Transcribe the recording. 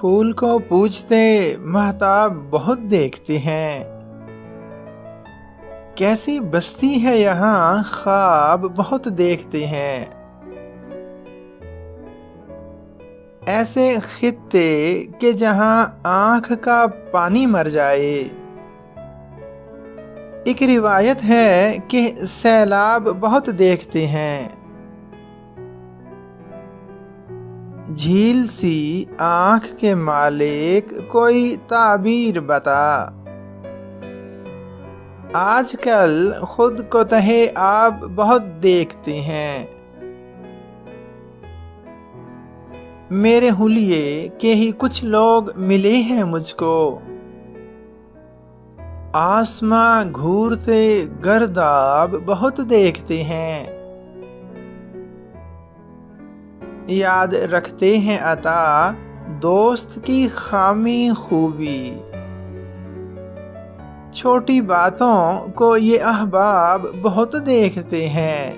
پھول کو پوجتے مہتاب بہت دیکھتے ہیں، کیسی بستی ہے یہاں خواب بہت دیکھتے ہیں۔ ایسے خطے کہ جہاں آنکھ کا پانی مر جائے۔ ایک روایت ہے کہ سیلاب بہت دیکھتے ہیں، جھیل سی آنکھ کے مالک کوئی تعبیر بتا۔ آج کل خود کو تہے آب بہت دیکھتے ہیں، میرے حلیے کے ہی کچھ لوگ ملے ہیں مجھ کو۔ آسماں گھورتے گرداب بہت دیکھتے ہیں، یاد رکھتے ہیں عطا دوست کی خامی خوبی۔ چھوٹی باتوں کو یہ احباب بہت دیکھتے ہیں،